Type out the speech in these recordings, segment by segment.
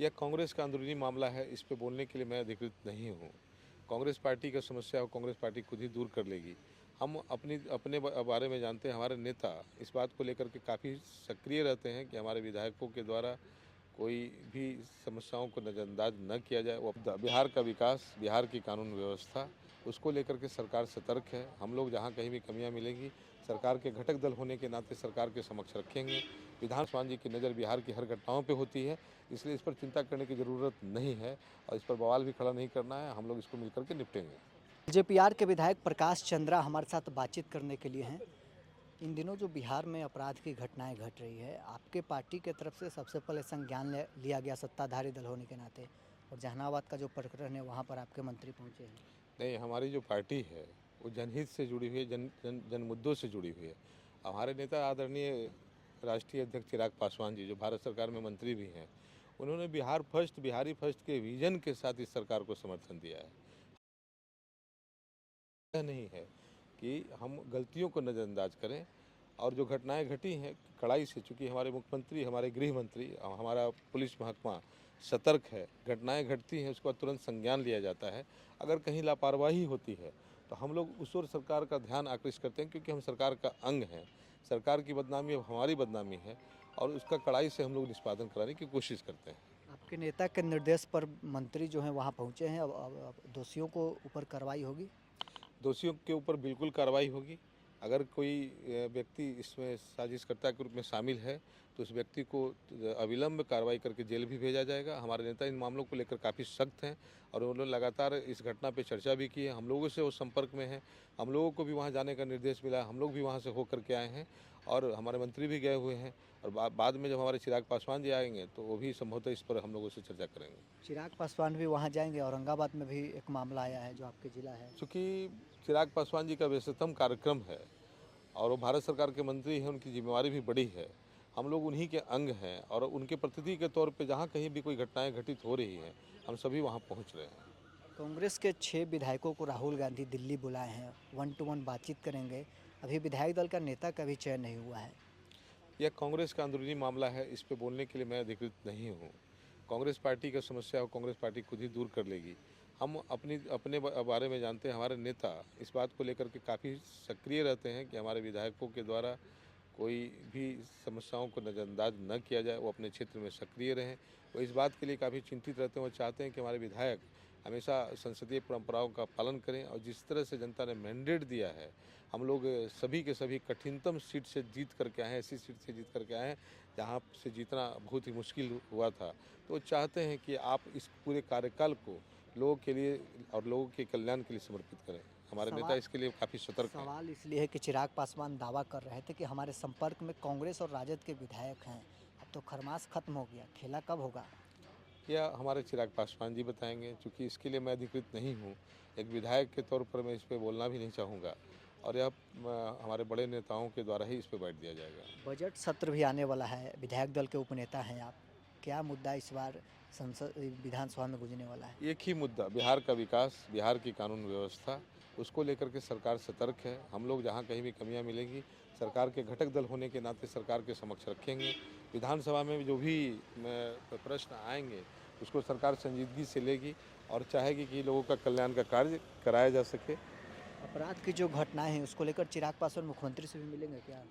यह कांग्रेस का अंदरूनी मामला है, इस पे बोलने के लिए मैं अधिकृत नहीं हूँ। कांग्रेस पार्टी का समस्या हो कांग्रेस पार्टी खुद ही दूर कर लेगी। हम अपने बारे में जानते हैं, हमारे नेता इस बात को लेकर के काफ़ी सक्रिय रहते हैं कि हमारे विधायकों के द्वारा कोई भी समस्याओं को नज़रअंदाज न किया जाए। वो बिहार का विकास, बिहार की कानून व्यवस्था, उसको लेकर के सरकार सतर्क है। हम लोग जहाँ कहीं भी कमियां मिलेंगी, सरकार के घटक दल होने के नाते सरकार के समक्ष रखेंगे। विधान पासवान जी की नज़र बिहार की हर घटनाओं पे होती है, इसलिए इस पर चिंता करने की ज़रूरत नहीं है और इस पर बवाल भी खड़ा नहीं करना है। हम लोग इसको मिलकर के निपटेंगे। जेपीआर के विधायक प्रकाश चंद्रा हमारे साथ बातचीत करने के लिए हैं। इन दिनों जो बिहार में अपराध की घटनाएं घट रही है, आपके पार्टी की तरफ से सबसे पहले संज्ञान लिया गया सत्ताधारी दल होने के नाते, और जहानाबाद का जो प्रकरण है वहां पर आपके मंत्री पहुंचे हैं। नहीं, हमारी जो पार्टी है वो जनहित से जुड़ी हुई है, जन मुद्दों से जुड़ी हुई है। हमारे नेता आदरणीय राष्ट्रीय अध्यक्ष चिराग पासवान जी, जो भारत सरकार में मंत्री भी हैं, उन्होंने बिहार फर्स्ट, बिहारी फर्स्ट के विजन के साथ इस सरकार को समर्थन दिया है। यह नहीं है कि हम गलतियों को नज़रअंदाज करें और जो घटनाएं घटी हैं कड़ाई से, चूँकि हमारे मुख्यमंत्री, हमारे गृह मंत्री, हमारा पुलिस महकमा सतर्क है। घटनाएं घटती हैं उसके बाद तुरंत संज्ञान लिया जाता है। अगर कहीं लापरवाही होती है तो हम लोग उस ओर सरकार का ध्यान आकृष्ट करते हैं, क्योंकि हम सरकार का अंग हैं। सरकार की बदनामी अब हमारी बदनामी है और उसका कड़ाई से हम लोग निष्पादन कराने की कोशिश करते हैं। आपके नेता के निर्देश पर मंत्री जो हैं वहां पहुंचे हैं। अब दोषियों को ऊपर कार्रवाई होगी। दोषियों के ऊपर बिल्कुल कार्रवाई होगी। अगर कोई व्यक्ति इसमें साजिशकर्ता के रूप में शामिल है तो उस व्यक्ति को अविलंब कार्रवाई करके जेल भी भेजा जाएगा। हमारे नेता इन मामलों को लेकर काफ़ी सख्त हैं और उन्होंने लगातार इस घटना पे चर्चा भी की है। हम लोगों से वो संपर्क में हैं, हम लोगों को भी वहाँ जाने का निर्देश मिला है, हम लोग भी वहाँ से होकर के आए हैं और हमारे मंत्री भी गए हुए हैं। और बाद में जब हमारे चिराग पासवान जी आएंगे तो वो भी संभवतः इस पर हम लोगों से चर्चा करेंगे। चिराग पासवान भी वहां जाएंगे। औरंगाबाद में भी एक मामला आया है जो आपके जिला है। चूँकि चिराग पासवान जी का व्यस्ततम कार्यक्रम है और वो भारत सरकार के मंत्री हैं, उनकी जिम्मेवारी भी बड़ी है। हम लोग उन्हीं के अंग हैं और उनके प्रतिनिधि के तौर पे जहाँ कहीं भी कोई घटनाएं घटित हो रही हैं, हम सभी वहाँ पहुँच रहे हैं। कांग्रेस के 6 विधायकों को राहुल गांधी दिल्ली बुलाए हैं, 1-to-1 बातचीत करेंगे। अभी विधायक दल का नेता का भी चयन नहीं हुआ है। यह कांग्रेस का अंदरूनी मामला है, इस पे बोलने के लिए मैं अधिकृत नहीं हूँ। कांग्रेस पार्टी का समस्या हो कांग्रेस पार्टी खुद ही दूर कर लेगी। हम अपने बारे में जानते हैं, हमारे नेता इस बात को लेकर के काफ़ी सक्रिय रहते हैं कि हमारे विधायकों के द्वारा कोई भी समस्याओं को नज़रअंदाज न किया जाए। वो अपने क्षेत्र में सक्रिय रहें। वो इस बात के लिए काफ़ी चिंतित रहते हैं। वो चाहते हैं कि हमारे विधायक हमेशा संसदीय परंपराओं का पालन करें और जिस तरह से जनता ने मैंडेट दिया है, हम लोग सभी के सभी कठिनतम सीट से जीत करके आए हैं, ऐसी सीट से जीत करके आए हैं जहाँ से जीतना बहुत ही मुश्किल हुआ था। तो वो चाहते हैं कि आप इस पूरे कार्यकाल को लोगों के लिए और लोगों के कल्याण के लिए समर्पित करें। हमारे नेता सवाल इसके लिए काफ़ी सतर्क हैं। सवाल इसलिए है कि चिराग पासवान दावा कर रहे थे कि हमारे संपर्क में कांग्रेस और राजद के विधायक हैं। अब तो खरमास खत्म हो गया, खेला कब होगा? या हमारे चिराग पासवान जी बताएंगे, क्योंकि इसके लिए मैं अधिकृत नहीं हूँ। एक विधायक के तौर पर मैं इस पे बोलना भी नहीं चाहूँगा और यह हमारे बड़े नेताओं के द्वारा ही इस पे बैठ दिया जाएगा। बजट सत्र भी आने वाला है, विधायक दल के उपनेता हैं आप। क्या मुद्दा इस बार संसद विधानसभा में गूंजने वाला है? एक ही मुद्दा, बिहार का विकास, बिहार की कानून व्यवस्था, उसको लेकर के सरकार सतर्क है। हम लोग जहाँ कहीं भी कमियां मिलेंगी, सरकार के घटक दल होने के नाते सरकार के समक्ष रखेंगे। विधानसभा में जो भी प्रश्न आएंगे उसको सरकार संजीदगी से लेगी और चाहेगी कि लोगों का कल्याण का कार्य कराया जा सके। अपराध की जो घटनाएं हैं उसको लेकर चिराग पासवान मुख्यमंत्री से भी मिलेंगे क्या?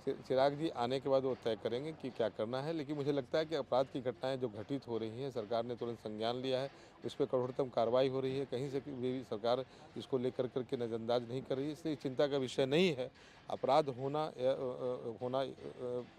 चिराग जी आने के बाद वो तय करेंगे कि क्या करना है, लेकिन मुझे लगता है कि अपराध की घटनाएं जो घटित हो रही हैं, सरकार ने तुरंत संज्ञान लिया है, उस पर कठोरतम कार्रवाई हो रही है। कहीं से भी सरकार इसको लेकर करके नज़रअंदाज नहीं कर रही है, इसलिए चिंता का विषय नहीं है। अपराध होना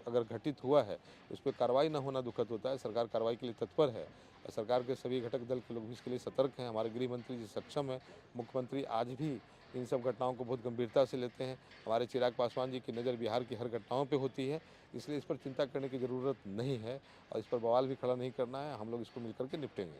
अगर घटित हुआ है उस पर कार्रवाई न होना दुखद होता है। सरकार कार्रवाई के लिए तत्पर है और सरकार के सभी घटक दल के लोग भी इसके लिए सतर्क हैं। हमारे गृह मंत्री जी सक्षम है, मुख्यमंत्री आज भी इन सब घटनाओं को बहुत गंभीरता से लेते हैं। हमारे चिराग पासवान जी की नज़र बिहार की हर घटनाओं पे होती है, इसलिए इस पर चिंता करने की ज़रूरत नहीं है और इस पर बवाल भी खड़ा नहीं करना है। हम लोग इसको मिलकर के निपटेंगे।